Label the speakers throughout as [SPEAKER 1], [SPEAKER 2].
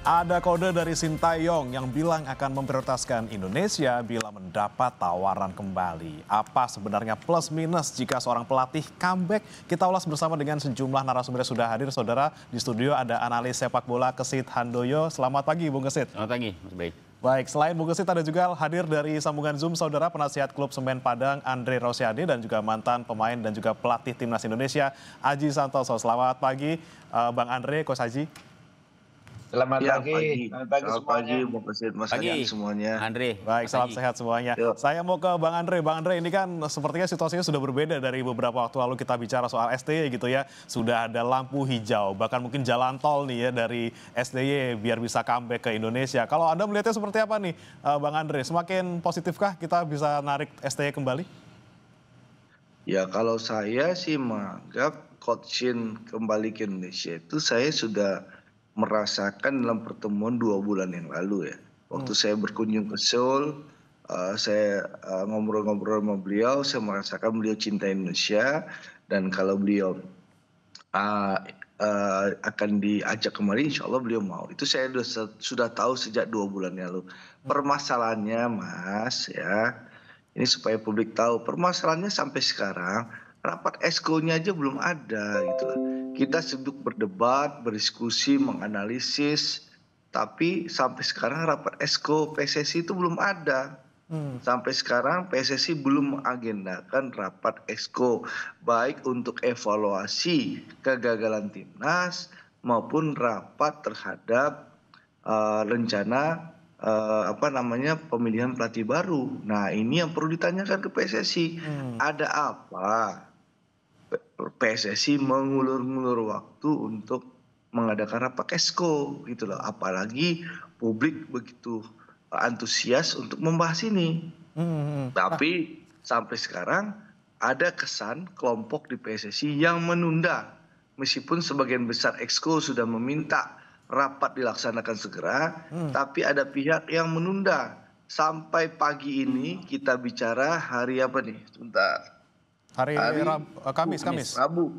[SPEAKER 1] Ada kode dari Sintayong yang bilang akan memprioritaskan Indonesia bila mendapat tawaran kembali. Apa sebenarnya plus minus jika seorang pelatih comeback? Kita ulas bersama dengan sejumlah narasumber yang sudah hadir, saudara. Di studio ada analis sepak bola Kesit Handoyo. Selamat pagi, Bung Kesit.
[SPEAKER 2] Selamat pagi, Mas Baik.
[SPEAKER 1] Baik, selain Bung Kesit ada juga hadir dari sambungan Zoom, saudara, penasihat klub Semen Padang Andre Rosiade dan juga mantan pemain dan juga pelatih timnas Indonesia Aji Santoso. Selamat pagi, Bang Andre, Coach Aji.
[SPEAKER 3] Selamat pagi.
[SPEAKER 4] Selamat pagi, Bung Kesit, Mas Aji semuanya.
[SPEAKER 2] Andre.
[SPEAKER 1] Baik, salam sehat semuanya.
[SPEAKER 4] Yuk.
[SPEAKER 1] Saya mau ke Bang Andre. Bang Andre, ini kan sepertinya situasinya sudah berbeda dari beberapa waktu lalu kita bicara soal STY gitu ya. Sudah ada lampu hijau, bahkan mungkin jalan tol nih ya dari STY biar bisa comeback ke Indonesia. Kalau Anda melihatnya seperti apa nih, Bang Andre? Semakin positifkah kita bisa narik STY kembali?
[SPEAKER 4] Ya, kalau saya sih menganggap Coach Shin kembali ke Indonesia itu saya sudah merasakan dalam pertemuan 2 bulan yang lalu ya. Waktu saya berkunjung ke Seoul, saya ngobrol-ngobrol sama beliau, saya merasakan beliau cinta Indonesia, dan kalau beliau akan diajak kembali, insya Allah beliau mau. Itu saya sudah tahu sejak 2 bulan yang lalu. Permasalahannya, Mas, ya, ini supaya publik tahu, permasalahannya sampai sekarang rapat exco-nya aja belum ada gitu loh. Kita sibuk berdebat, berdiskusi, menganalisis, tapi sampai sekarang rapat exco PSSI itu belum ada. Sampai sekarang PSSI belum mengagendakan rapat exco, baik untuk evaluasi kegagalan timnas maupun rapat terhadap rencana pemilihan pelatih baru. Nah, ini yang perlu ditanyakan ke PSSI. Ada apa PSSI mengulur-ngulur waktu untuk mengadakan rapat exco gitu loh, apalagi publik begitu antusias untuk membahas ini. Tapi sampai sekarang ada kesan kelompok di PSSI yang menunda, meskipun sebagian besar exco sudah meminta rapat dilaksanakan segera, tapi ada pihak yang menunda. Sampai pagi ini kita bicara hari apa nih? Sebentar.
[SPEAKER 1] Hari Kamis.
[SPEAKER 4] Rabu.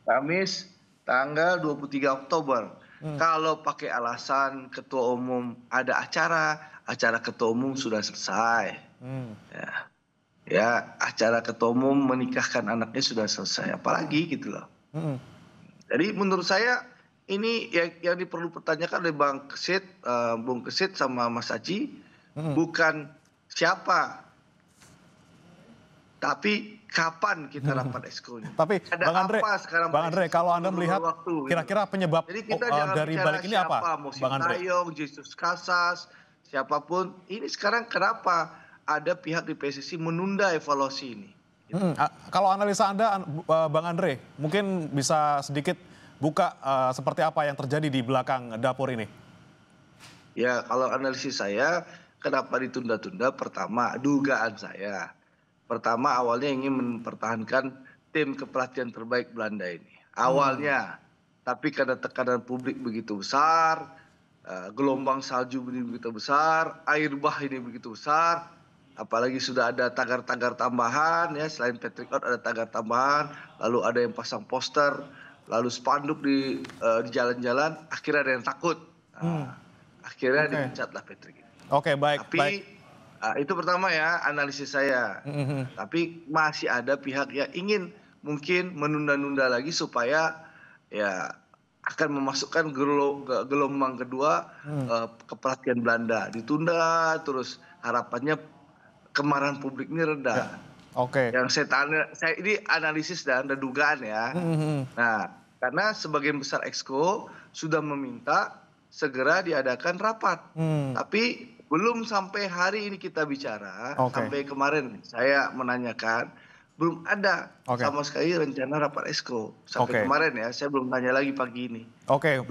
[SPEAKER 4] Kamis tanggal 23 Oktober. Kalau pakai alasan ketua umum ada acara ketua umum sudah selesai. Ya, acara ketua umum menikahkan anaknya sudah selesai. Apalagi gitu loh. Jadi menurut saya ini yang diperlu pertanyakan oleh Bung Kesit sama Mas Aji, bukan siapa, tapi kapan kita rapat exco-nya.
[SPEAKER 1] Tapi
[SPEAKER 4] ada
[SPEAKER 1] Bang Andre, kalau Anda melihat kira-kira penyebab dari balik ini apa,
[SPEAKER 4] mau
[SPEAKER 1] Bang Andre?
[SPEAKER 4] Sintayong, Jesus Casas, siapapun, ini sekarang kenapa ada pihak di PSSI menunda evaluasi ini?
[SPEAKER 1] Kalau analisa Anda, Bang Andre, mungkin bisa sedikit buka seperti apa yang terjadi di belakang dapur ini?
[SPEAKER 4] Ya, kalau analisis saya, kenapa ditunda-tunda? Pertama, dugaan saya. Pertama, awalnya ingin mempertahankan tim kepelatihan terbaik Belanda ini. Awalnya, tapi karena tekanan publik begitu besar, gelombang salju ini begitu besar, air bah ini begitu besar, apalagi sudah ada tagar-tagar tambahan ya, selain Patrick Out ada tagar tambahan, lalu ada yang pasang poster, lalu spanduk di jalan-jalan, akhirnya ada yang takut. Akhirnya dipecatlah Patrick.
[SPEAKER 1] Oke, baik.
[SPEAKER 4] Itu pertama ya analisis saya. Tapi masih ada pihak yang ingin mungkin menunda-nunda lagi supaya ya akan memasukkan gelombang kedua kepelatihan Belanda. Ditunda terus, harapannya kemarahan publik ini reda.
[SPEAKER 1] Oke.
[SPEAKER 4] Yang saya ini analisis dan dugaan ya. Nah, karena sebagian besar exco sudah meminta segera diadakan rapat. Tapi belum sampai hari ini kita bicara, sampai kemarin saya menanyakan, belum ada sama sekali rencana rapat exco. Sampai kemarin ya, saya belum tanya lagi pagi ini.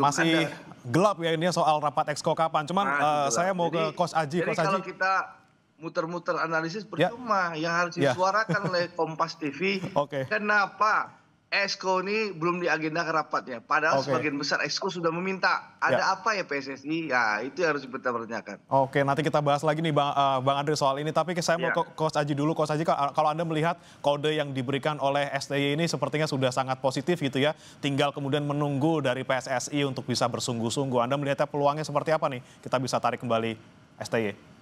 [SPEAKER 1] Masih gelap ya ini soal rapat exco kapan. Cuman saya mau ke Coach Aji.
[SPEAKER 4] Jadi kalau kita muter-muter analisis percuma, yang harus disuarakan oleh Kompas TV, kenapa Exco ini belum diagendakan rapatnya. Padahal
[SPEAKER 1] Oke.
[SPEAKER 4] sebagian besar Exco sudah meminta. Ada apa ya PSSI? Ya itu yang harus kita pertanyakan.
[SPEAKER 1] Oke, nanti kita bahas lagi nih Bang Andre soal ini. Tapi saya mau
[SPEAKER 4] Ya.
[SPEAKER 1] ke Coach Aji dulu. Coach Aji, kalau Anda melihat kode yang diberikan oleh STY ini sepertinya sudah sangat positif gitu ya. Tinggal kemudian menunggu dari PSSI untuk bisa bersungguh-sungguh. Anda melihatnya peluangnya seperti apa nih? Kita bisa tarik kembali STY.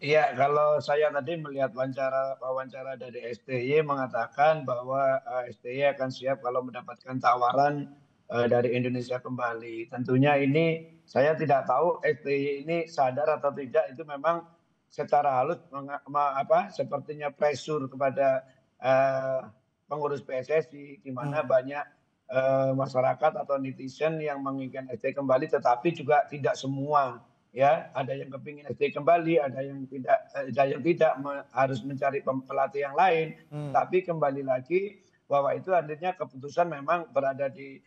[SPEAKER 3] Iya, kalau saya tadi melihat wawancara dari STY mengatakan bahwa STY akan siap kalau mendapatkan tawaran dari Indonesia kembali. Tentunya ini saya tidak tahu STY ini sadar atau tidak, itu memang secara halus sepertinya pressure kepada eh, pengurus PSSI, di mana banyak masyarakat atau netizen yang menginginkan STY kembali, tetapi juga tidak semua. Ya, ada yang kepingin SD kembali, ada yang tidak harus mencari pelatih yang lain. Tapi kembali lagi bahwa itu akhirnya keputusan memang berada di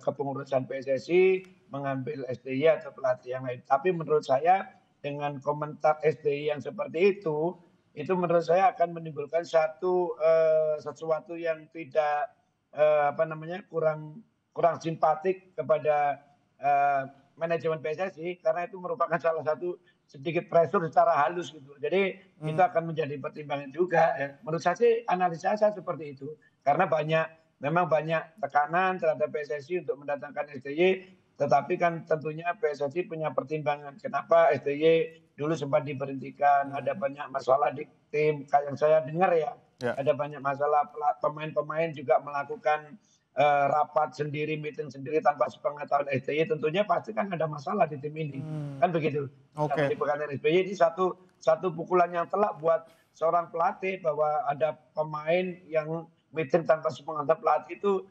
[SPEAKER 3] kepengurusan PSSI mengambil STY atau pelatih yang lain. Tapi menurut saya dengan komentar STY yang seperti itu menurut saya akan menimbulkan sesuatu yang tidak kurang simpatik kepada manajemen PSSI, karena itu merupakan salah satu sedikit pressure secara halus gitu. Jadi itu akan menjadi pertimbangan juga. Ya. Menurut saya sih analisa saya seperti itu, karena memang banyak tekanan terhadap PSSI untuk mendatangkan STY, tetapi kan tentunya PSSI punya pertimbangan kenapa STY dulu sempat diberhentikan, ada banyak masalah di tim, kayak yang saya dengar ya. Ada banyak masalah, pemain-pemain juga melakukan rapat sendiri, meeting sendiri tanpa sepengetahuan STY, tentunya pasti kan ada masalah di tim ini. Kan begitu.
[SPEAKER 1] Oke.
[SPEAKER 3] Yang SBY ini satu pukulan yang telak buat seorang pelatih, bahwa ada pemain yang meeting tanpa sepengetahuan pelatih itu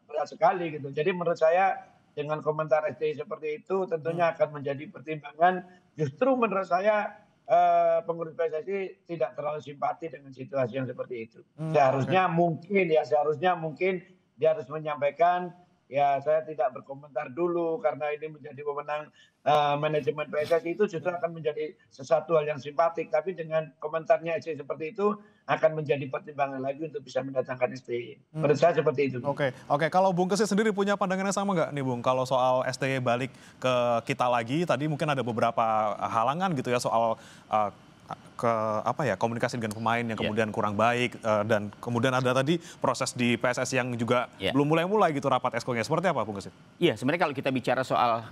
[SPEAKER 3] berat sekali gitu. Jadi menurut saya dengan komentar STY seperti itu tentunya akan menjadi pertimbangan. Justru menurut saya pengurus PSSI tidak terlalu simpati dengan situasi yang seperti itu. Seharusnya mungkin dia harus menyampaikan, ya saya tidak berkomentar dulu karena ini menjadi wewenang manajemen PSSI, itu justru akan menjadi sesuatu hal yang simpatik. Tapi dengan komentarnya STY seperti itu akan menjadi pertimbangan lagi untuk bisa mendatangkan STY. Menurut saya seperti itu.
[SPEAKER 1] Oke. Kalau Bung Kesit sendiri punya pandangannya sama nggak nih Bung? Kalau soal STY balik ke kita lagi, tadi mungkin ada beberapa halangan gitu ya soal komunikasi dengan pemain yang kemudian kurang baik, dan kemudian ada tadi proses di PSSI yang juga belum mulai gitu rapat eskonya. Seperti apa Bung Kesit?
[SPEAKER 2] Iya, sebenarnya kalau kita bicara soal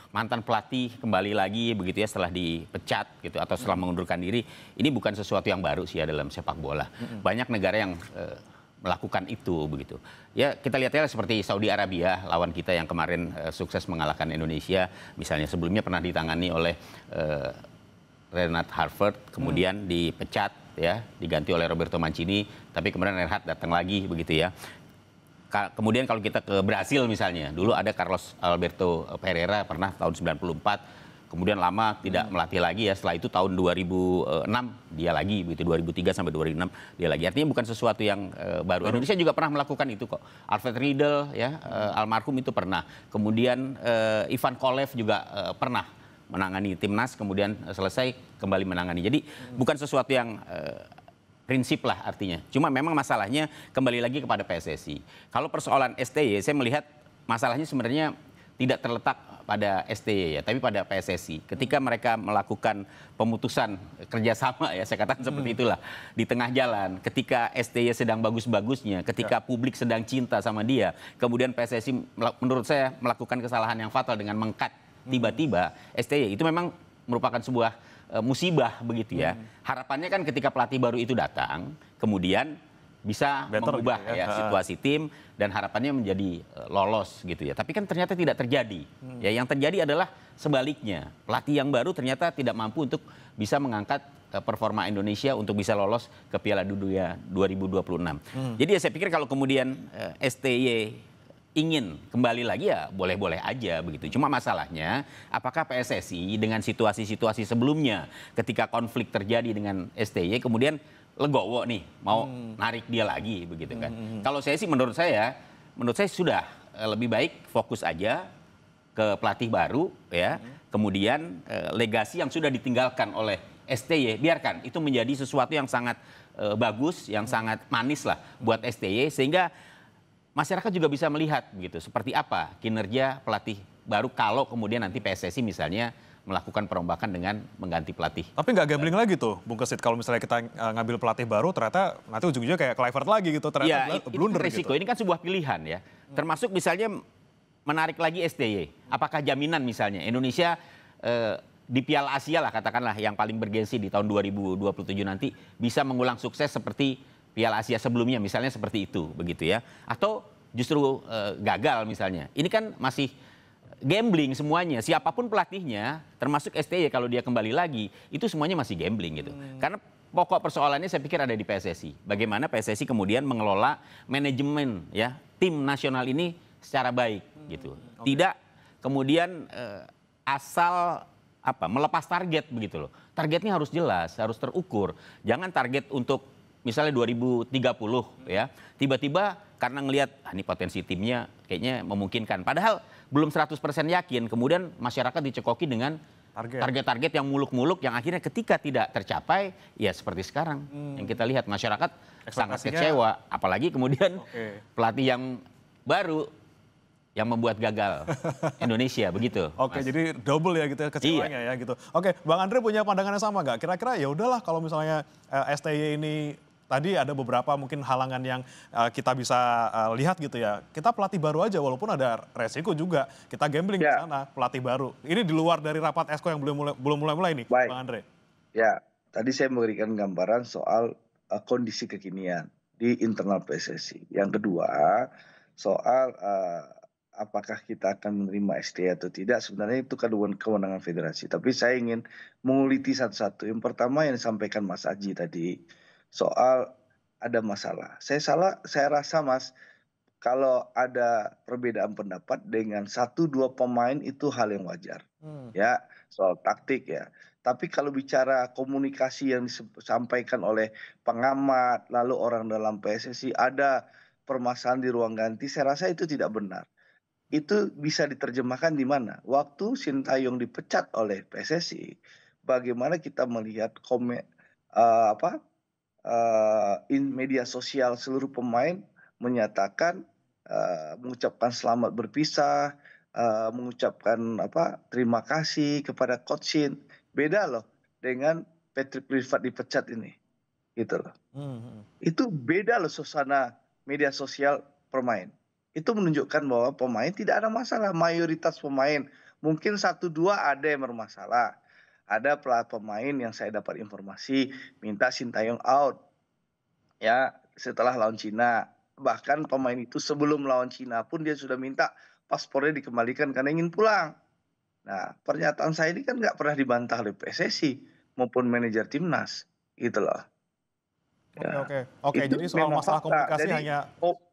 [SPEAKER 2] mantan pelatih kembali lagi begitu ya setelah dipecat gitu atau setelah mengundurkan diri, ini bukan sesuatu yang baru sih ya dalam sepak bola. Banyak negara yang melakukan itu begitu. Ya kita lihat ya seperti Saudi Arabia, lawan kita yang kemarin sukses mengalahkan Indonesia, misalnya sebelumnya pernah ditangani oleh Reinhard Harvard, kemudian dipecat ya, diganti oleh Roberto Mancini, tapi kemudian Reinhard datang lagi begitu ya. Kemudian kalau kita ke Brasil misalnya, dulu ada Carlos Alberto Pereira pernah tahun 94, kemudian lama tidak melatih lagi ya, setelah itu tahun 2006 dia lagi begitu, 2003 sampai 2006 dia lagi. Artinya bukan sesuatu yang baru. Indonesia juga pernah melakukan itu kok. Alfred Riedel ya, almarhum itu pernah. Kemudian Ivan Kolev juga pernah menangani timnas, kemudian selesai kembali menangani. Jadi bukan sesuatu yang prinsip lah artinya. Cuma memang masalahnya kembali lagi kepada PSSI. Kalau persoalan STY, saya melihat masalahnya sebenarnya tidak terletak pada STY ya, tapi pada PSSI. Ketika mereka melakukan pemutusan kerjasama ya, saya katakan seperti itulah, di tengah jalan, ketika STY sedang bagus-bagusnya, ketika publik sedang cinta sama dia, kemudian PSSI menurut saya melakukan kesalahan yang fatal dengan meng-cut tiba-tiba STY, itu memang merupakan sebuah musibah begitu ya. Harapannya kan ketika pelatih baru itu datang, kemudian bisa mengubah gitu ya situasi tim dan harapannya menjadi lolos gitu ya. Tapi kan ternyata tidak terjadi. Ya yang terjadi adalah sebaliknya. Pelatih yang baru ternyata tidak mampu untuk bisa mengangkat performa Indonesia untuk bisa lolos ke Piala Dunia 2026. Jadi ya saya pikir kalau kemudian STY ingin kembali lagi ya boleh-boleh aja begitu. Cuma masalahnya apakah PSSI dengan situasi-situasi sebelumnya ketika konflik terjadi dengan STY kemudian legowo nih mau narik dia lagi begitu kan. Kalau saya sih menurut saya sudah lebih baik fokus aja ke pelatih baru ya. Kemudian legasi yang sudah ditinggalkan oleh STY biarkan itu menjadi sesuatu yang sangat bagus, yang sangat manis lah buat STY, sehingga masyarakat juga bisa melihat begitu seperti apa kinerja pelatih baru kalau kemudian nanti PSSI misalnya melakukan perombakan dengan mengganti pelatih.
[SPEAKER 1] Tapi nggak gambling lagi tuh, Bung Kesit, kalau misalnya kita ngambil pelatih baru, ternyata nanti ujung-ujungnya kayak Kluivert lagi gitu, ternyata
[SPEAKER 2] Itu
[SPEAKER 1] blunder
[SPEAKER 2] risiko.
[SPEAKER 1] gitu.
[SPEAKER 2] Ini kan sebuah pilihan ya. Termasuk misalnya menarik lagi STY. Apakah jaminan misalnya Indonesia di Piala Asia lah katakanlah yang paling bergensi di tahun 2027 nanti bisa mengulang sukses seperti Piala Asia sebelumnya, misalnya seperti itu, begitu ya. Atau justru gagal misalnya. Ini kan masih gambling semuanya, siapapun pelatihnya, termasuk STY kalau dia kembali lagi, itu semuanya masih gambling gitu. Karena pokok persoalannya saya pikir ada di PSSI. Bagaimana PSSI kemudian mengelola manajemen ya tim nasional ini secara baik gitu. Tidak kemudian asal melepas target begitu loh. Targetnya harus jelas, harus terukur. Jangan target untuk misalnya 2030 ya. Tiba-tiba karena ngelihat ini potensi timnya kayaknya memungkinkan. Padahal belum 100% yakin, kemudian masyarakat dicekoki dengan target-target yang muluk-muluk yang akhirnya ketika tidak tercapai, ya seperti sekarang yang kita lihat masyarakat sangat kecewa, apalagi kemudian pelatih yang baru yang membuat gagal Indonesia begitu.
[SPEAKER 1] Oke, jadi double ya gitu ya kecewanya ya gitu. Oke, Bang Andre punya pandangan yang sama nggak? Kira-kira ya udahlah kalau misalnya STY ini tadi ada beberapa mungkin halangan yang kita bisa lihat gitu ya. Kita pelatih baru aja walaupun ada resiko juga. Kita gambling di sana, pelatih baru. Ini di luar dari rapat ESCO yang belum mulai nih,
[SPEAKER 4] Baik.
[SPEAKER 1] Bang Andre.
[SPEAKER 4] Ya, tadi saya memberikan gambaran soal kondisi kekinian di internal PSSI. Yang kedua, soal apakah kita akan menerima STY atau tidak, sebenarnya itu kan kewenangan federasi. Tapi saya ingin menguliti satu-satu. Yang pertama yang disampaikan Mas Aji tadi, soal ada masalah. Saya rasa Mas, kalau ada perbedaan pendapat dengan 1-2 pemain itu hal yang wajar. Ya, soal taktik ya. Tapi kalau bicara komunikasi yang disampaikan oleh pengamat, lalu orang dalam PSSI ada permasalahan di ruang ganti, saya rasa itu tidak benar. Itu bisa diterjemahkan di mana? Waktu Sintayong dipecat oleh PSSI, bagaimana kita melihat media sosial seluruh pemain menyatakan mengucapkan selamat berpisah, mengucapkan terima kasih kepada Coach Shin. Beda loh dengan Patrick Kluivert dipecat ini, gitu loh. Itu beda loh suasana media sosial pemain. Itu menunjukkan bahwa pemain tidak ada masalah. Mayoritas pemain, mungkin 1-2 ada yang bermasalah. Ada pemain yang saya dapat informasi minta Sintayong out ya setelah lawan Cina. Bahkan pemain itu sebelum lawan Cina pun dia sudah minta paspornya dikembalikan karena ingin pulang. Nah, pernyataan saya ini kan nggak pernah dibantah oleh PSSI maupun manajer timnas, gitu loh.
[SPEAKER 1] Oke. Jadi soal masalah komunikasi
[SPEAKER 4] jadi,
[SPEAKER 1] hanya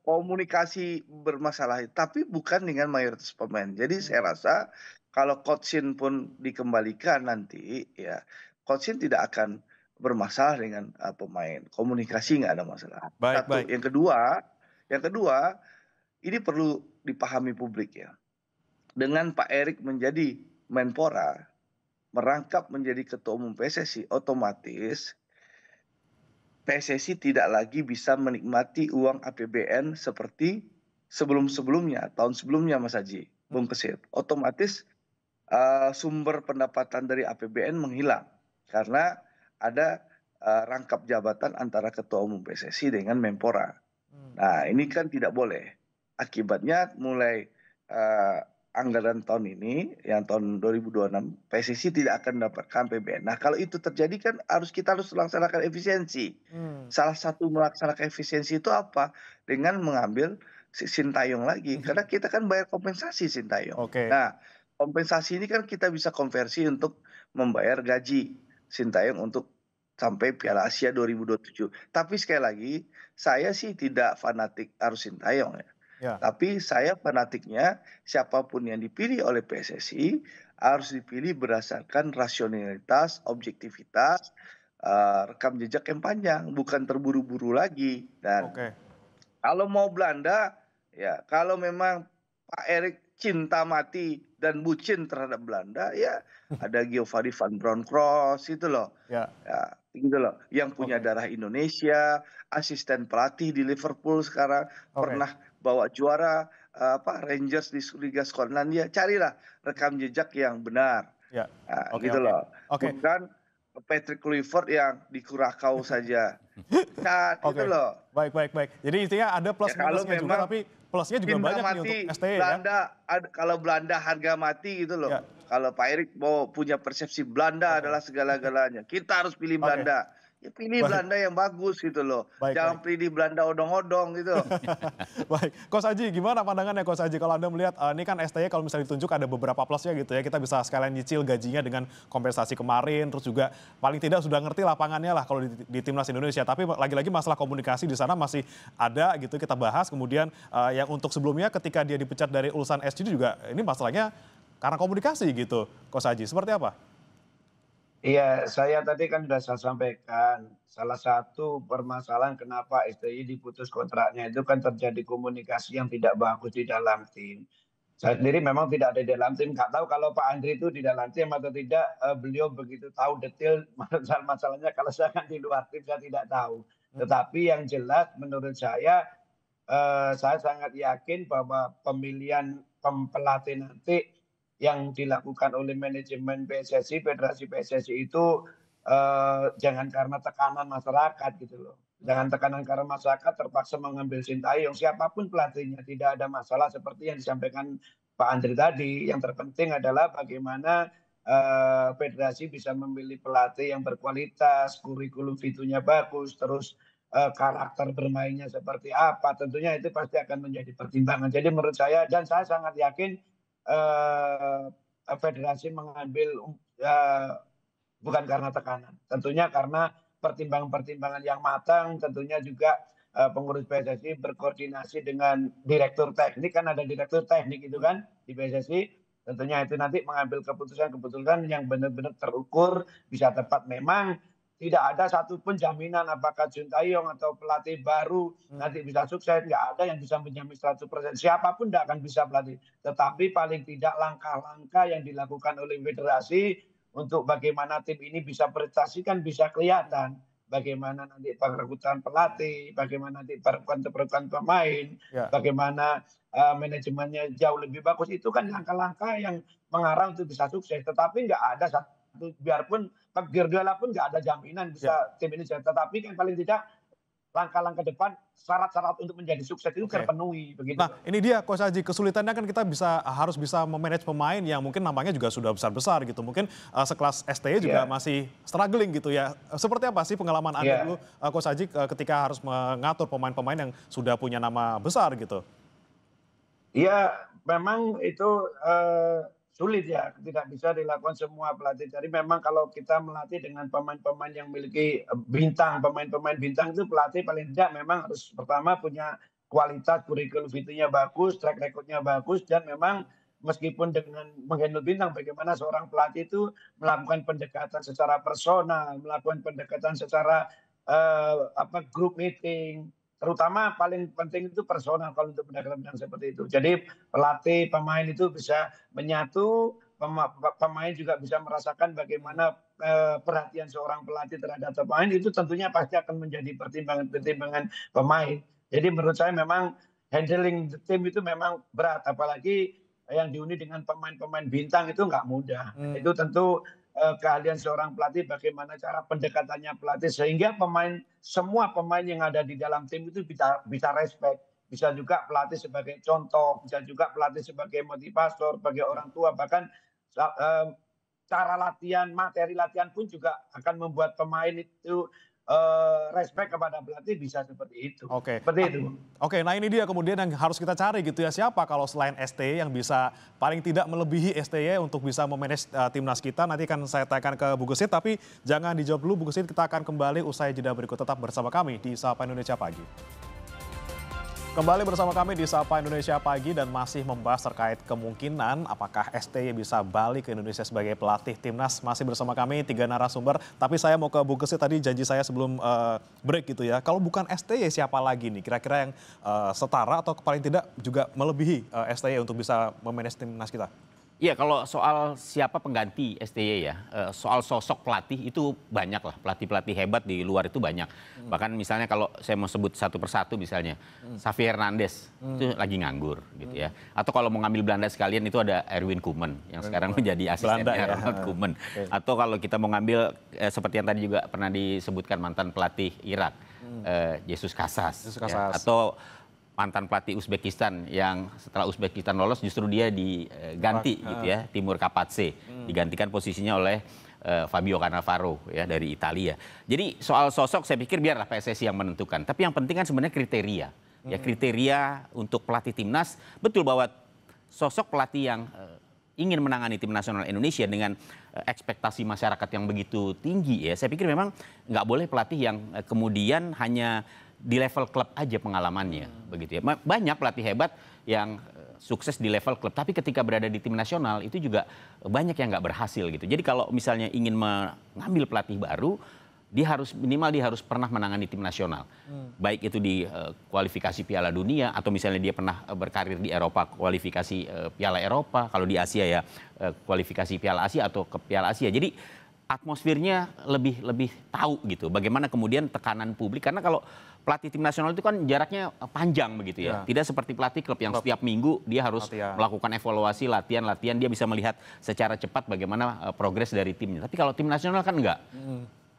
[SPEAKER 4] komunikasi bermasalah, tapi bukan dengan mayoritas pemain. Jadi saya rasa kalau Coach Shin pun dikembalikan nanti, ya Coach Shin tidak akan bermasalah dengan pemain. Komunikasi nggak ada masalah. Satu. Yang kedua, ini perlu dipahami publik ya. Dengan Pak Erik menjadi Menpora, merangkap menjadi Ketua Umum PSSI, otomatis PSSI tidak lagi bisa menikmati uang APBN seperti sebelum-sebelumnya, tahun sebelumnya Mas Haji, Bung Kesit. Otomatis sumber pendapatan dari APBN menghilang karena ada rangkap jabatan antara Ketua Umum PSSI dengan Menpora. Nah, ini kan tidak boleh. Akibatnya mulai anggaran tahun ini, yang tahun 2026, PSSI tidak akan mendapatkan APBN. Nah, kalau itu terjadi kan kita harus melaksanakan efisiensi. Salah satu melaksanakan efisiensi itu apa? Dengan mengambil Sintayong lagi. Karena kita kan bayar kompensasi Sintayong. Nah, kompensasi ini kan kita bisa konversi untuk membayar gaji Sintayong untuk sampai Piala Asia 2027. Tapi sekali lagi, saya sih tidak fanatik harus Sintayong ya. Tapi saya fanatiknya siapapun yang dipilih oleh PSSI harus dipilih berdasarkan rasionalitas, objektivitas, rekam jejak yang panjang, bukan terburu-buru lagi. Dan kalau mau Belanda, ya kalau memang Pak Erik cinta mati dan bucin terhadap Belanda, ya ada Giovanni van Bronckhorst itu loh. Ya, gitu loh. Yang punya darah Indonesia, asisten pelatih di Liverpool sekarang,
[SPEAKER 1] Oke.
[SPEAKER 4] pernah bawa juara Rangers di Liga Skotlandia. Carilah rekam jejak yang benar.
[SPEAKER 1] Ya.
[SPEAKER 4] Nah,
[SPEAKER 1] Oke,
[SPEAKER 4] gitu
[SPEAKER 1] oke.
[SPEAKER 4] loh.
[SPEAKER 1] Oke.
[SPEAKER 4] Bukan Patrick Kluivert yang di Curacao saja. Nah, gitu
[SPEAKER 1] Oke.
[SPEAKER 4] loh.
[SPEAKER 1] Baik, baik, baik. Jadi intinya ada
[SPEAKER 4] Ya
[SPEAKER 1] plus
[SPEAKER 4] kalau
[SPEAKER 1] minusnya juga,
[SPEAKER 4] memang
[SPEAKER 1] tapi plusnya juga
[SPEAKER 4] cinta
[SPEAKER 1] banyak nih untuk
[SPEAKER 4] mati
[SPEAKER 1] STY ya.
[SPEAKER 4] Belanda, kalau Belanda harga mati gitu loh.
[SPEAKER 1] Ya.
[SPEAKER 4] Kalau Pak Erik mau punya persepsi Belanda
[SPEAKER 1] Oke.
[SPEAKER 4] adalah segala-galanya. Kita harus pilih
[SPEAKER 1] Oke.
[SPEAKER 4] Belanda. Ya pilih
[SPEAKER 1] Baik,
[SPEAKER 4] Belanda yang bagus gitu loh.
[SPEAKER 1] baik, baik.
[SPEAKER 4] Jangan pilih Belanda odong-odong gitu.
[SPEAKER 1] Baik, Coach Aji, gimana pandangannya Coach Aji kalau Anda melihat ini kan STY kalau misalnya ditunjuk ada beberapa plusnya gitu ya, kita bisa sekalian nyicil gajinya dengan kompensasi kemarin, terus juga paling tidak sudah ngerti lapangannya lah kalau di timnas Indonesia. Tapi lagi-lagi masalah komunikasi di sana masih ada gitu, kita bahas. Kemudian yang untuk sebelumnya ketika dia dipecat dari Ulsan SC juga ini masalahnya karena komunikasi gitu, Coach Aji. Seperti apa?
[SPEAKER 3] Iya, saya tadi kan sudah saya sampaikan, salah satu permasalahan kenapa STY diputus kontraknya itu kan terjadi komunikasi yang tidak bagus di dalam tim. Saya sendiri memang tidak ada di dalam tim, nggak tahu kalau Pak Andri itu di dalam tim atau tidak, beliau begitu tahu detail masalahnya, kalau saya kan di luar tim saya tidak tahu. Tetapi yang jelas menurut saya sangat yakin bahwa pemilihan pelatih nanti yang dilakukan oleh manajemen PSSI, Federasi PSSI itu jangan karena tekanan masyarakat gitu loh. Jangan tekanan karena masyarakat terpaksa mengambil Sintayong. Siapapun pelatihnya tidak ada masalah seperti yang disampaikan Pak Andri tadi. Yang terpenting adalah bagaimana federasi bisa memilih pelatih yang berkualitas, kurikulum vitae-nya bagus, terus karakter bermainnya seperti apa. Tentunya itu pasti akan menjadi pertimbangan. Jadi menurut saya, dan saya sangat yakin eh, federasi mengambil bukan karena tekanan, tentunya karena pertimbangan-pertimbangan yang matang, tentunya juga pengurus PSSI berkoordinasi dengan direktur teknik, kan ada direktur teknik itu kan di PSSI, tentunya itu nanti mengambil keputusan-keputusan yang benar-benar terukur, bisa tepat. Memang tidak ada satupun jaminan apakah Sintayong atau pelatih baru nanti bisa sukses, nggak ada yang bisa menjamin 100%. Siapapun tidak akan bisa pelatih. Tetapi paling tidak langkah-langkah yang dilakukan oleh federasi untuk bagaimana tim ini bisa prestasi kan bisa kelihatan. Bagaimana nanti perekrutan pelatih, bagaimana nanti perekrutan pemain,
[SPEAKER 1] Ya.
[SPEAKER 3] bagaimana manajemennya jauh lebih bagus. Itu kan langkah-langkah yang mengarah untuk bisa sukses. Tetapi nggak ada satu, biarpun Pep Guardiola pun nggak ada jaminan bisa tim ini. Tetapi kan paling tidak langkah-langkah depan, syarat-syarat untuk menjadi sukses itu
[SPEAKER 1] Oke.
[SPEAKER 3] terpenuhi begitu.
[SPEAKER 1] Nah, ini dia Coach Aji, kesulitannya kan kita harus bisa memanage pemain yang mungkin namanya juga sudah besar-besar gitu. Mungkin sekelas STY juga masih struggling gitu ya. Seperti apa sih pengalaman Anda dulu Coach Aji ketika harus mengatur pemain-pemain yang sudah punya nama besar gitu?
[SPEAKER 3] Iya, memang itu sulit ya, tidak bisa dilakukan semua pelatih. Jadi memang kalau kita melatih dengan pemain-pemain yang memiliki bintang, pemain-pemain bintang itu pelatih paling tidak memang harus pertama punya kualitas, kurikulum vitae-nya bagus, track record-nya bagus, dan memang meskipun dengan menghandle bintang, bagaimana seorang pelatih itu melakukan pendekatan secara personal, melakukan pendekatan secara group meeting, terutama paling penting itu personal kalau untuk pendekatan seperti itu. Jadi pelatih, pemain itu bisa menyatu, pemain juga bisa merasakan bagaimana perhatian seorang pelatih terhadap pemain, itu tentunya pasti akan menjadi pertimbangan-pertimbangan pemain. Jadi menurut saya memang handling tim itu memang berat, apalagi yang dihuni dengan pemain-pemain bintang itu nggak mudah. Itu tentu keahlian seorang pelatih, bagaimana cara pendekatannya pelatih sehingga semua pemain yang ada di dalam tim itu bisa respect, bisa juga pelatih sebagai contoh, bisa juga pelatih sebagai motivator bagi orang tua, bahkan cara latihan, materi latihan pun juga akan membuat pemain itu respect kepada pelatih, bisa seperti itu.
[SPEAKER 1] Oke.
[SPEAKER 3] Seperti itu.
[SPEAKER 1] Oke, nah ini dia kemudian yang harus kita cari gitu ya. Siapa kalau selain STY yang bisa paling tidak melebihi STY untuk bisa memanage timnas kita. Nanti akan saya tanyakan ke Bu Gesit, tapi jangan dijawab dulu Bu Gesit. Kita akan kembali usai jeda berikut. Tetap bersama kami di Sapa Indonesia Pagi. Kembali bersama kami di Sapa Indonesia Pagi dan masih membahas terkait kemungkinan apakah STY bisa balik ke Indonesia sebagai pelatih timnas. Masih bersama kami 3 narasumber, tapi saya mau ke Bu Gesit, tadi janji saya sebelum break gitu ya. Kalau bukan STY siapa lagi nih kira-kira yang setara atau paling tidak juga melebihi STY untuk bisa memanage timnas kita?
[SPEAKER 2] Iya, kalau soal siapa pengganti STY ya, soal sosok pelatih itu banyak lah, pelatih-pelatih hebat di luar itu banyak. Bahkan misalnya kalau saya mau sebut satu persatu misalnya, Xavi Hernandez itu lagi nganggur gitu ya. Atau kalau mau ngambil Belanda sekalian itu ada Erwin Koeman yang sekarang menjadi asistennya
[SPEAKER 1] Belanda, ya.
[SPEAKER 2] Ronald Koeman. Atau kalau kita mau ngambil seperti yang tadi juga pernah disebutkan mantan pelatih Irak, Jesus Casas.
[SPEAKER 1] Jesus
[SPEAKER 2] Ya.
[SPEAKER 1] Casas.
[SPEAKER 2] Atau mantan pelatih Uzbekistan yang setelah Uzbekistan lolos justru dia diganti gitu ya, Timur Kapatse, digantikan posisinya oleh Fabio Cannavaro ya dari Italia. Jadi soal sosok saya pikir biarlah PSSI yang menentukan. Tapi yang penting kan sebenarnya kriteria. Ya kriteria untuk pelatih timnas, betul bahwa sosok pelatih yang ingin menangani tim nasional Indonesia dengan ekspektasi masyarakat yang begitu tinggi ya, saya pikir memang nggak boleh pelatih yang kemudian hanya di level klub aja pengalamannya begitu ya. Banyak pelatih hebat yang sukses di level klub, tapi ketika berada di tim nasional itu juga banyak yang nggak berhasil gitu. Jadi kalau misalnya ingin mengambil pelatih baru, dia harus pernah menangani tim nasional. Baik itu di kualifikasi Piala Dunia atau misalnya dia pernah berkarir di Eropa, kualifikasi Piala Eropa, kalau di Asia ya kualifikasi Piala Asia atau ke Piala Asia. Jadi atmosfernya lebih tahu gitu bagaimana kemudian tekanan publik, karena kalau pelatih tim nasional itu kan jaraknya panjang begitu ya. Tidak seperti pelatih klub yang setiap minggu dia harus melakukan evaluasi latihan, dia bisa melihat secara cepat bagaimana progres dari timnya. Tapi kalau tim nasional kan enggak.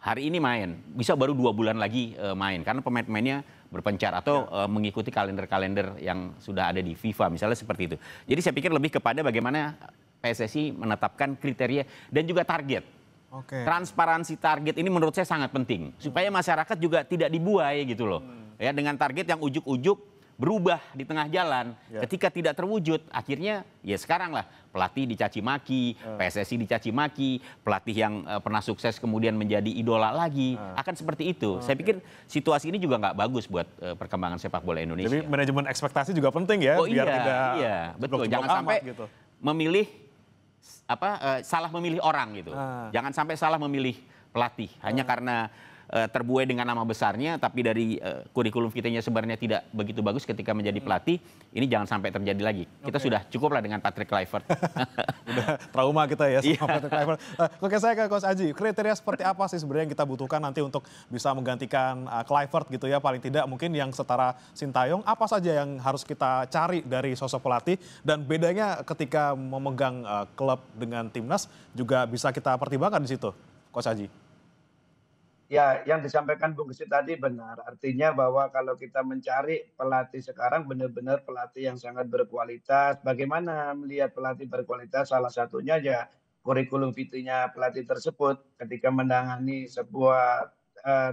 [SPEAKER 2] Hari ini main, bisa baru 2 bulan lagi main karena pemain-pemainnya berpencar atau mengikuti kalender-kalender yang sudah ada di FIFA misalnya seperti itu. Jadi saya pikir lebih kepada bagaimana PSSI menetapkan kriteria dan juga target. Transparansi target ini menurut saya sangat penting supaya masyarakat juga tidak dibuai gitu loh. Ya dengan target yang ujuk-ujuk berubah di tengah jalan. Ketika tidak terwujud, akhirnya ya sekarang lah pelatih dicaci maki, PSSI dicaci maki, pelatih yang pernah sukses kemudian menjadi idola lagi, akan seperti itu. Saya pikir situasi ini juga nggak bagus buat perkembangan sepak bola Indonesia.
[SPEAKER 1] Jadi manajemen ekspektasi juga penting ya, biar tidak
[SPEAKER 2] betul. Jangan sampai
[SPEAKER 1] gitu.
[SPEAKER 2] memilih salah memilih orang gitu. Jangan sampai salah memilih pelatih hanya karena terbuai dengan nama besarnya, tapi dari kurikulum kitanya sebenarnya tidak begitu bagus ketika menjadi pelatih. Ini jangan sampai terjadi lagi. Kita sudah cukuplah dengan Patrick Kluivert.
[SPEAKER 1] Udah trauma kita ya sama Patrick Kluivert. Oke, saya ke Coach Aji. Kriteria seperti apa sih sebenarnya yang kita butuhkan nanti untuk bisa menggantikan Kluivert gitu ya? Paling tidak mungkin yang setara Sintayong. Apa saja yang harus kita cari dari sosok pelatih? Dan bedanya ketika memegang klub dengan timnas juga bisa kita pertimbangkan di situ, Coach Aji.
[SPEAKER 3] Ya, yang disampaikan Bung Gesit tadi benar. Artinya bahwa kalau kita mencari pelatih sekarang benar-benar pelatih yang sangat berkualitas. Bagaimana melihat pelatih berkualitas? Salah satunya ya kurikulum vitae-nya pelatih tersebut ketika menangani sebuah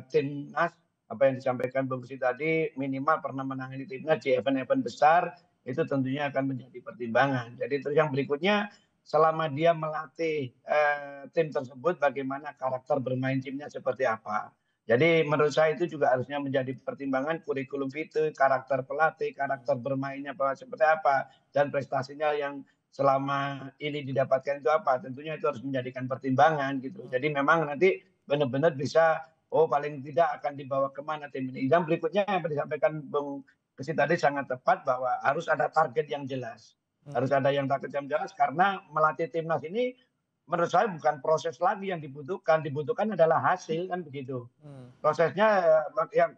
[SPEAKER 3] timnas. Apa yang disampaikan Bung Gesit tadi, minimal pernah menangani timnas di event-event besar, itu tentunya akan menjadi pertimbangan. Jadi terus yang berikutnya, selama dia melatih tim tersebut, bagaimana karakter bermain timnya seperti apa. Jadi menurut saya itu juga harusnya menjadi pertimbangan kurikulum vitae, karakter pelatih, karakter bermainnya seperti apa, dan prestasinya yang selama ini didapatkan itu apa. Tentunya itu harus menjadikan pertimbangan gitu. Jadi memang nanti benar-benar bisa, paling tidak akan dibawa kemana tim ini. Dan berikutnya yang disampaikan Bung Gesit tadi sangat tepat bahwa harus ada target yang jelas. Harus ada yang target yang jelas karena melatih timnas ini menurut saya bukan proses lagi yang dibutuhkan adalah hasil kan begitu. Prosesnya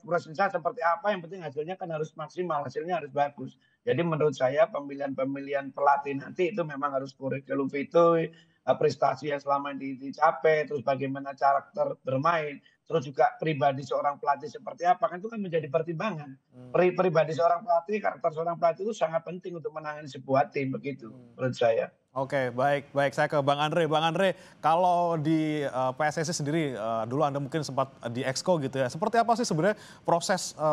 [SPEAKER 3] prosesnya seperti apa, yang penting hasilnya kan harus maksimal, hasilnya harus bagus. Jadi menurut saya pemilihan pelatih nanti itu memang harus kurikulum vitae, prestasi yang selama dicapai, terus bagaimana karakter bermain, terus juga pribadi seorang pelatih seperti apa, kan itu kan menjadi pertimbangan. Pribadi seorang pelatih, karakter seorang pelatih itu sangat penting untuk menangani sebuah tim begitu menurut saya.
[SPEAKER 1] Oke, baik. Saya ke Bang Andre. Bang Andre, kalau di PSSI sendiri, dulu Anda mungkin sempat di Exco gitu ya. Seperti apa sih sebenarnya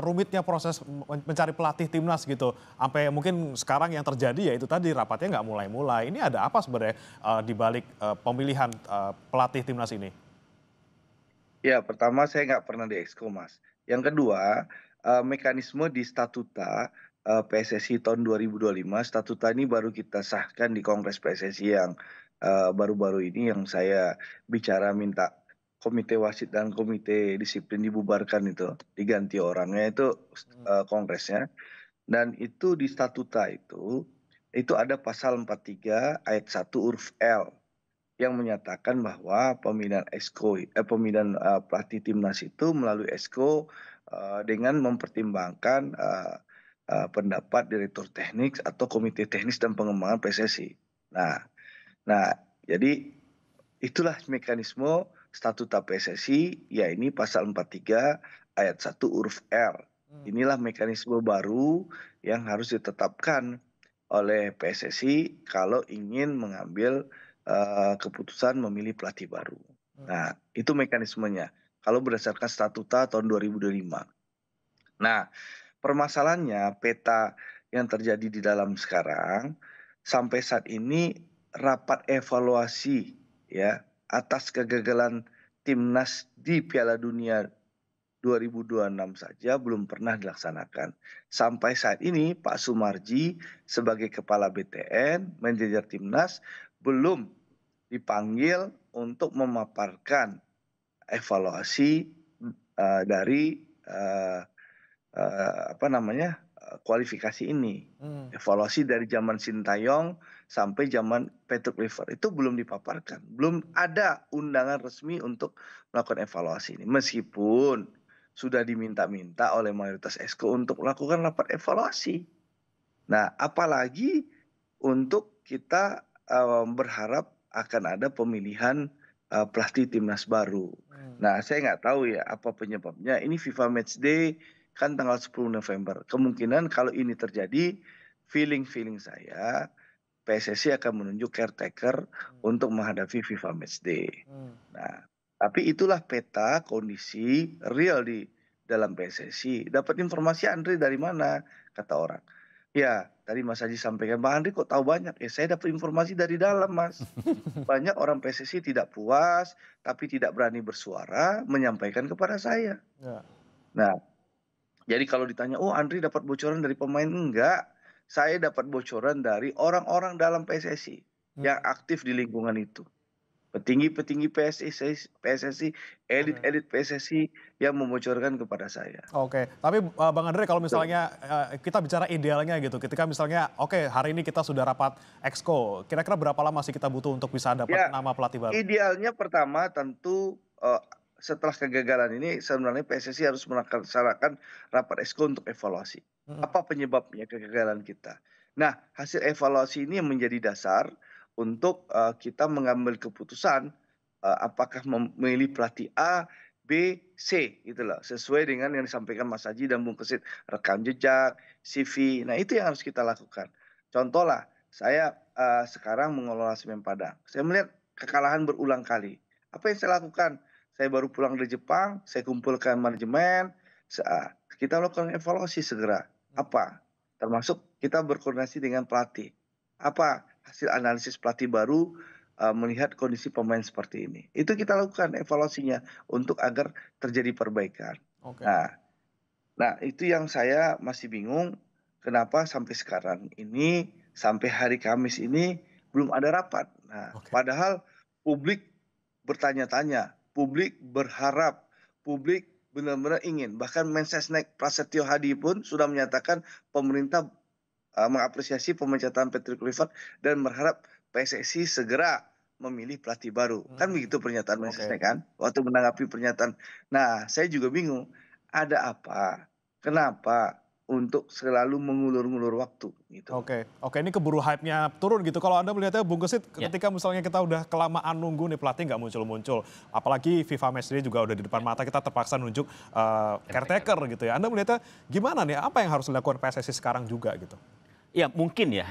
[SPEAKER 1] rumitnya proses mencari pelatih timnas gitu? Sampai mungkin sekarang yang terjadi ya itu tadi rapatnya nggak mulai-mulai. Ini ada apa sebenarnya di balik pemilihan pelatih timnas ini?
[SPEAKER 4] Ya, pertama saya nggak pernah di Exco, Mas. Yang kedua, mekanisme di statuta PSSI tahun 2025, statuta ini baru kita sahkan di Kongres PSSI yang baru-baru ini, yang saya bicara minta komite wasit dan komite disiplin dibubarkan itu, diganti orangnya itu kongresnya. Dan itu di statuta itu itu ada pasal 43 ayat 1 huruf L yang menyatakan bahwa pemilihan pelatih timnas itu melalui Exco dengan mempertimbangkan pendapat direktur teknik atau komite teknis dan pengembangan PSSI. Nah, jadi itulah mekanisme statuta PSSI, ya ini pasal 43 ayat 1 huruf L. Inilah mekanisme baru yang harus ditetapkan oleh PSSI kalau ingin mengambil keputusan memilih pelatih baru. Nah, itu mekanismenya. Kalau berdasarkan statuta tahun 2025. Nah, permasalahannya peta yang terjadi di dalam sekarang sampai saat ini rapat evaluasi ya atas kegagalan timnas di Piala Dunia 2026 saja belum pernah dilaksanakan. Sampai saat ini Pak Sumarji sebagai kepala BTN, manajer timnas belum dipanggil untuk memaparkan evaluasi dari kualifikasi ini. Evaluasi dari zaman Sintayong sampai zaman Patrick Kluivert itu belum dipaparkan. Belum ada undangan resmi untuk melakukan evaluasi ini. Meskipun sudah diminta-minta oleh mayoritas Exco untuk melakukan rapat evaluasi. Nah, apalagi untuk kita berharap akan ada pemilihan pelatih timnas baru. Nah, saya nggak tahu ya apa penyebabnya. Ini FIFA Matchday kan tanggal 10 November. Kemungkinan kalau ini terjadi, feeling saya PSSI akan menunjuk caretaker untuk menghadapi FIFA Matchday. Nah, tapi itulah peta kondisi real di dalam PSSI. Dapat informasi Andre dari mana? Kata orang. Ya, tadi Mas Haji sampaikan, Bang Andre kok tahu banyak? Ya, saya dapat informasi dari dalam, Mas. Banyak orang PSSI tidak puas, tapi tidak berani bersuara, menyampaikan kepada saya. Nah, jadi kalau ditanya, oh Andre dapat bocoran dari pemain? Enggak. Saya dapat bocoran dari orang-orang dalam PSSI yang aktif di lingkungan itu. Petinggi-petinggi PSSI, elit-elit PSSI yang membocorkan kepada saya.
[SPEAKER 1] Oke, tapi Bang Andre kalau misalnya kita bicara idealnya gitu, ketika misalnya oke hari ini kita sudah rapat Exco, kira-kira berapa lama sih kita butuh untuk bisa dapat nama pelatih baru?
[SPEAKER 4] Idealnya pertama tentu setelah kegagalan ini sebenarnya PSSI harus melaksanakan rapat Exco untuk evaluasi. Apa penyebabnya kegagalan kita? Nah, hasil evaluasi ini yang menjadi dasar untuk kita mengambil keputusan apakah memilih pelatih A, B, C gitu loh. Sesuai dengan yang disampaikan Mas Haji dan Bung Kesit, rekam jejak, CV. Nah, itu yang harus kita lakukan. Contoh lah, saya sekarang mengelola Semen Padang. Saya melihat kekalahan berulang kali. Apa yang saya lakukan? Saya baru pulang dari Jepang, saya kumpulkan manajemen, kita lakukan evaluasi segera. Apa? Termasuk kita berkoordinasi dengan pelatih. Apa hasil analisis pelatih baru melihat kondisi pemain seperti ini. Itu kita lakukan evaluasinya untuk agar terjadi perbaikan. Nah, itu yang saya masih bingung kenapa sampai sekarang ini, sampai hari Kamis ini belum ada rapat. Nah, padahal publik bertanya-tanya, publik berharap, publik benar-benar ingin. Bahkan Mensesnek Prasetyo Hadi pun sudah menyatakan pemerintah mengapresiasi pemecatan Patrick Kluivert dan berharap PSSI segera memilih pelatih baru. Kan begitu pernyataan Mensesnek kan? Waktu menanggapi pernyataan. Nah, saya juga bingung. Ada apa? Kenapa untuk selalu mengulur-ngulur waktu gitu.
[SPEAKER 1] Oke, ini keburu hype-nya turun gitu. Kalau Anda melihatnya Bung Kesit, ketika misalnya kita udah kelamaan nunggu nih pelatih nggak muncul-muncul. Apalagi FIFA Matchday juga udah di depan mata, kita terpaksa nunjuk caretaker gitu ya. Anda melihatnya gimana nih? Apa yang harus dilakukan PSSI sekarang juga gitu?
[SPEAKER 2] Ya mungkin ya,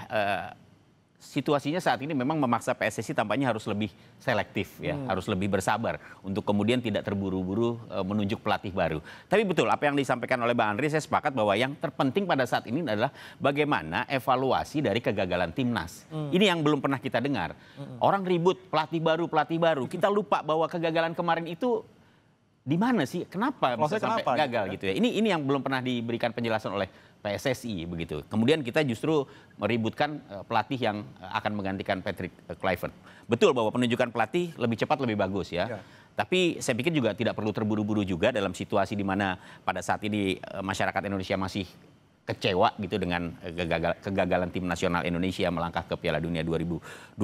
[SPEAKER 2] situasinya saat ini memang memaksa PSSI tampaknya harus lebih selektif ya, harus lebih bersabar untuk kemudian tidak terburu-buru menunjuk pelatih baru. Tapi betul apa yang disampaikan oleh Bang Andre, saya sepakat bahwa yang terpenting pada saat ini adalah bagaimana evaluasi dari kegagalan timnas. Ini yang belum pernah kita dengar. Orang ribut pelatih baru, kita lupa bahwa kegagalan kemarin itu di mana sih? Kenapa bisa sampai gagal gitu ya? Ini yang belum pernah diberikan penjelasan oleh PSSI begitu. Kemudian kita justru meributkan pelatih yang akan menggantikan Patrick Kluivert. Betul bahwa penunjukan pelatih lebih cepat lebih bagus ya. Tapi saya pikir juga tidak perlu terburu-buru juga dalam situasi di mana pada saat ini masyarakat Indonesia masih kecewa gitu dengan kegagalan tim nasional Indonesia melangkah ke Piala Dunia 2026,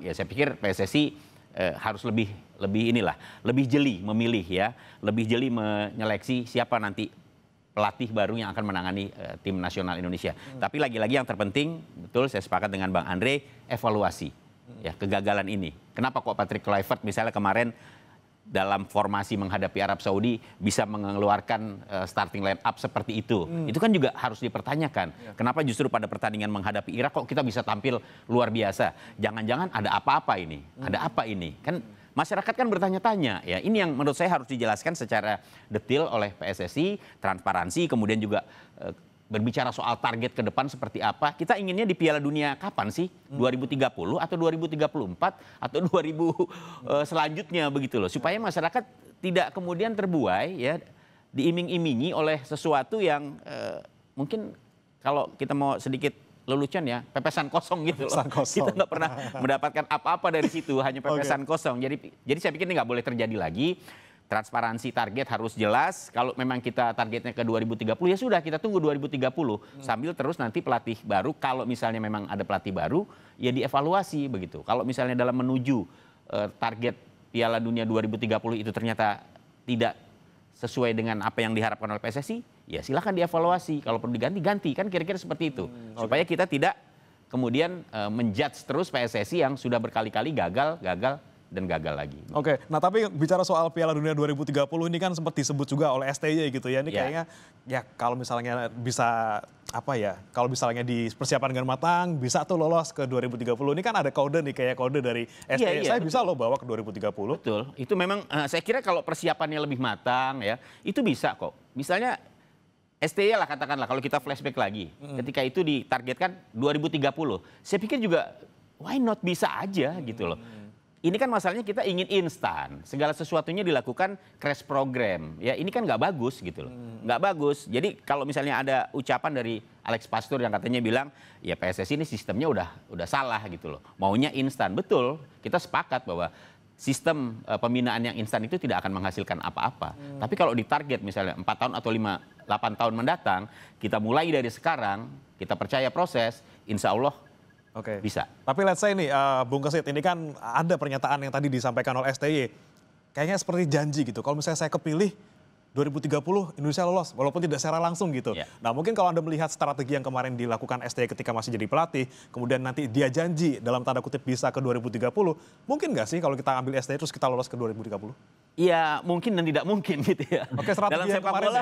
[SPEAKER 2] ya saya pikir PSSI harus lebih jeli memilih ya, lebih jeli menyeleksi siapa nanti pelatih baru yang akan menangani tim nasional Indonesia. Tapi lagi-lagi yang terpenting, betul saya sepakat dengan Bang Andre, evaluasi ya kegagalan ini. Kenapa kok Patrick Kluivert misalnya kemarin dalam formasi menghadapi Arab Saudi bisa mengeluarkan starting line up seperti itu. Itu kan juga harus dipertanyakan. Kenapa justru pada pertandingan menghadapi Irak kok kita bisa tampil luar biasa? Jangan-jangan ada apa-apa ini? Ada apa ini? Kan masyarakat kan bertanya-tanya ya. Ini yang menurut saya harus dijelaskan secara detail oleh PSSI, transparansi, kemudian juga berbicara soal target ke depan seperti apa. Kita inginnya di Piala Dunia kapan sih? 2030 atau 2034 atau 2000 selanjutnya begitu loh. Supaya masyarakat tidak kemudian terbuai ya diiming-imingi oleh sesuatu yang mungkin kalau kita mau sedikit lelucon ya, pepesan kosong gitu loh. Kita nggak pernah mendapatkan apa-apa dari situ, hanya pepesan kosong. Jadi saya pikir ini nggak boleh terjadi lagi. Transparansi target harus jelas. Kalau memang kita targetnya ke 2030 ya sudah kita tunggu 2030 sambil terus nanti pelatih baru. Kalau misalnya memang ada pelatih baru ya dievaluasi begitu. Kalau misalnya dalam menuju target Piala Dunia 2030 itu ternyata tidak sesuai dengan apa yang diharapkan oleh PSSI, ya silakan dievaluasi. Kalau perlu diganti kan kira-kira seperti itu. Supaya kita tidak kemudian menjudge terus PSSI yang sudah berkali-kali gagal dan gagal lagi.
[SPEAKER 1] Oke, nah tapi bicara soal Piala Dunia 2030 ini kan sempat disebut juga oleh STY gitu ya. Ini kayaknya ya kalau misalnya bisa kalau misalnya dipersiapkan dengan matang bisa tuh lolos ke 2030. Ini kan ada kode nih kayak kode dari STY. Saya bisa loh bawa ke 2030.
[SPEAKER 2] Betul. Itu memang saya kira kalau persiapannya lebih matang ya, itu bisa kok. Misalnya STY lah katakanlah kalau kita flashback lagi. Ketika itu ditargetkan 2030. Saya pikir juga why not bisa aja gitu loh. Ini kan masalahnya kita ingin instan, segala sesuatunya dilakukan crash program. Ya ini kan nggak bagus gitu loh, nggak bagus. Jadi kalau misalnya ada ucapan dari Alex Pastur yang katanya bilang, ya PSSI ini sistemnya udah salah gitu loh. Maunya instan, betul. Kita sepakat bahwa sistem pembinaan yang instan itu tidak akan menghasilkan apa-apa. Tapi kalau ditarget misalnya 4 tahun atau 8 tahun mendatang, kita mulai dari sekarang, kita percaya proses, insya Allah bisa.
[SPEAKER 1] Tapi let's say nih, Bung Kesit, ini kan ada pernyataan yang tadi disampaikan oleh STY. Kayaknya seperti janji gitu. Kalau misalnya saya kepilih 2030 Indonesia lolos, walaupun tidak secara langsung gitu. Nah mungkin kalau Anda melihat strategi yang kemarin dilakukan STY ketika masih jadi pelatih, kemudian nanti dia janji dalam tanda kutip bisa ke 2030, mungkin nggak sih kalau kita ambil STY terus kita lolos ke 2030?
[SPEAKER 2] Iya mungkin dan tidak mungkin gitu ya.
[SPEAKER 1] Oke, dalam sepak bola,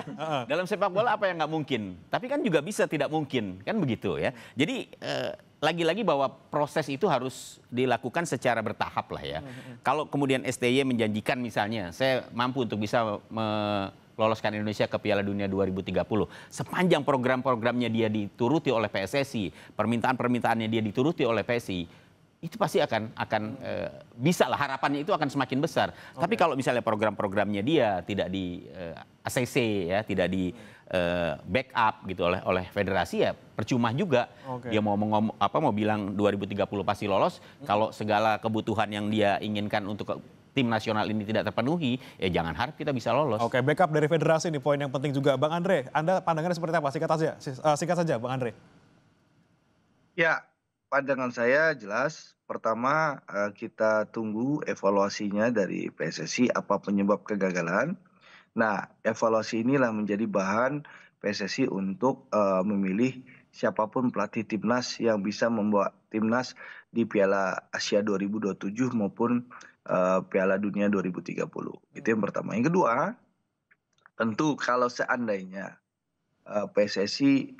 [SPEAKER 2] dalam sepak bola apa yang nggak mungkin? Tapi kan juga bisa tidak mungkin, kan begitu ya. Jadi lagi-lagi bahwa proses itu harus dilakukan secara bertahap lah ya. Kalau kemudian STY menjanjikan misalnya, saya mampu untuk bisa meloloskan Indonesia ke Piala Dunia 2030. Sepanjang program-programnya dia dituruti oleh PSSI, permintaan-permintaannya dia dituruti oleh PSI, itu pasti akan bisa lah, harapannya itu akan semakin besar. Tapi kalau misalnya program-programnya dia tidak di ACC ya, tidak di backup gitu oleh federasi ya percuma juga. Dia mau bilang 2030 pasti lolos, kalau segala kebutuhan yang dia inginkan untuk tim nasional ini tidak terpenuhi, ya jangan harap kita bisa lolos.
[SPEAKER 1] Oke, backup dari federasi ini poin yang penting juga. Bang Andre, Anda pandangannya seperti apa? Singkat saja Bang Andre.
[SPEAKER 4] Ya, pandangan saya jelas. Pertama, kita tunggu evaluasinya dari PSSI apa penyebab kegagalan. Nah, evaluasi inilah menjadi bahan PSSI untuk memilih siapapun pelatih timnas yang bisa membawa timnas di Piala Asia 2027 maupun Piala Dunia 2030. Itu yang pertama. Yang kedua, tentu kalau seandainya PSSI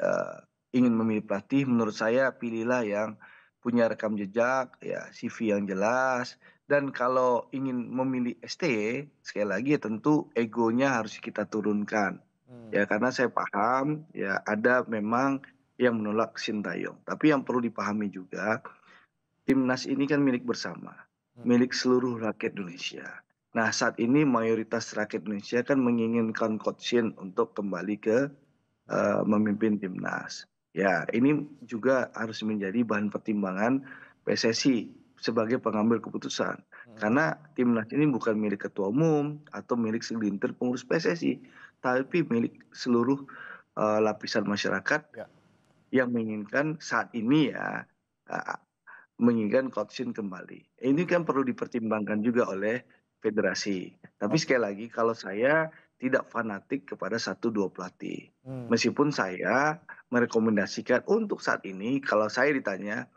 [SPEAKER 4] ingin memilih pelatih, menurut saya pilihlah yang punya rekam jejak, ya CV yang jelas. Dan kalau ingin memilih STY, sekali lagi ya tentu egonya harus kita turunkan. Ya karena saya paham ya ada memang yang menolak Sintayong. Tapi yang perlu dipahami juga, timnas ini kan milik bersama, milik seluruh rakyat Indonesia. Nah saat ini mayoritas rakyat Indonesia kan menginginkan Coach Shin untuk kembali ke memimpin timnas. Ya, ini juga harus menjadi bahan pertimbangan PSSI sebagai pengambil keputusan. Karena timnas ini bukan milik ketua umum atau milik segelintir pengurus PSSI, tapi milik seluruh lapisan masyarakat
[SPEAKER 1] Ya.
[SPEAKER 4] yang menginginkan saat ini ya menginginkan Coach Shin kembali. Ini kan perlu dipertimbangkan juga oleh federasi. Tapi sekali lagi kalau saya tidak fanatik kepada 1-2 pelatih. Meskipun saya merekomendasikan untuk saat ini kalau saya ditanya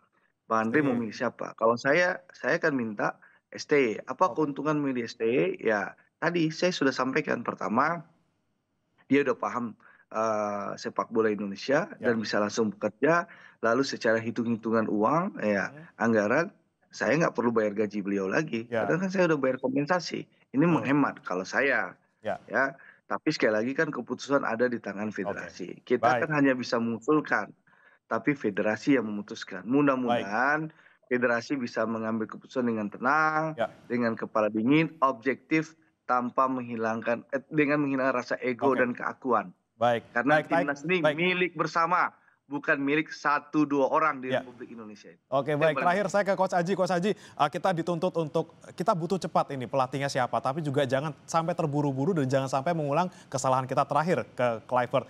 [SPEAKER 4] Bang Andre mau milih siapa? Kalau saya akan minta STY. Apa keuntungan milih STY? Ya tadi saya sudah sampaikan, pertama dia udah paham sepak bola Indonesia dan bisa langsung bekerja, lalu secara hitung-hitungan uang ya anggaran saya nggak perlu bayar gaji beliau lagi, karena kan saya udah bayar kompensasi. Ini menghemat kalau saya ya. Tapi sekali lagi kan keputusan ada di tangan federasi. Kita kan hanya bisa mengusulkan, tapi federasi yang memutuskan. Mudah-mudahan federasi bisa mengambil keputusan dengan tenang, dengan kepala dingin, objektif, tanpa menghilangkan rasa ego dan keakuan. Karena timnas ini milik bersama, bukan milik 1-2 orang di Republik Indonesia.
[SPEAKER 1] Oke, baik. Terakhir saya ke Coach Aji. Coach Aji, kita dituntut untuk, kita butuh cepat ini pelatihnya siapa, tapi juga jangan sampai terburu-buru dan jangan sampai mengulang kesalahan kita terakhir ke Kluivert.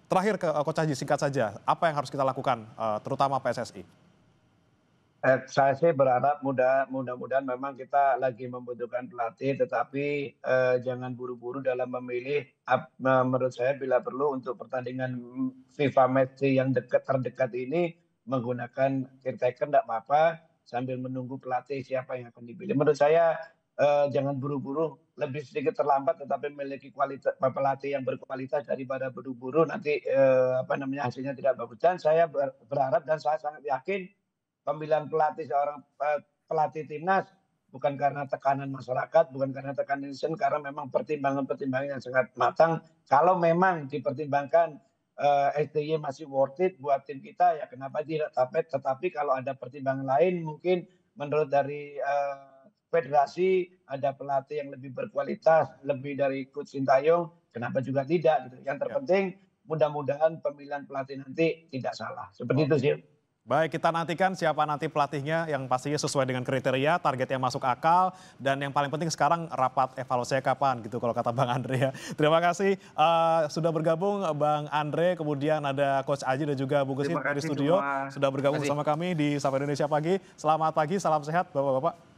[SPEAKER 1] Terakhir ke Coach Aji, singkat saja, apa yang harus kita lakukan, terutama PSSI?
[SPEAKER 3] Saya sih berharap mudah-mudahan memang kita lagi membutuhkan pelatih, tetapi jangan buru-buru dalam memilih. Menurut saya bila perlu untuk pertandingan FIFA match yang terdekat ini menggunakan caretaker tidak apa-apa sambil menunggu pelatih siapa yang akan dipilih. Menurut saya jangan buru-buru, lebih sedikit terlambat tetapi memiliki kualitas pelatih yang berkualitas daripada buru-buru nanti hasilnya tidak bagus. Dan saya berharap dan saya sangat yakin pemilihan pelatih seorang pelatih timnas bukan karena tekanan masyarakat, bukan karena tekanan netizen, karena memang pertimbangan-pertimbangan yang sangat matang. Kalau memang dipertimbangkan STY masih worth it buat tim kita, ya kenapa tidak? Tetapi kalau ada pertimbangan lain, mungkin menurut dari federasi ada pelatih yang lebih berkualitas, lebih dari Coach Sintayong, kenapa juga tidak? Gitu. Yang terpenting mudah-mudahan pemilihan pelatih nanti tidak salah. Seperti itu sih.
[SPEAKER 1] Baik, kita nantikan siapa nanti pelatihnya yang pastinya sesuai dengan kriteria, targetnya masuk akal, dan yang paling penting sekarang rapat evaluasinya kapan gitu kalau kata Bang Andre ya. Terima kasih sudah bergabung Bang Andre, kemudian ada Coach Aji dan juga Bu Gesit di studio. Sudah bergabung bersama kami di Sapa Indonesia Pagi. Selamat pagi, salam sehat Bapak-Bapak.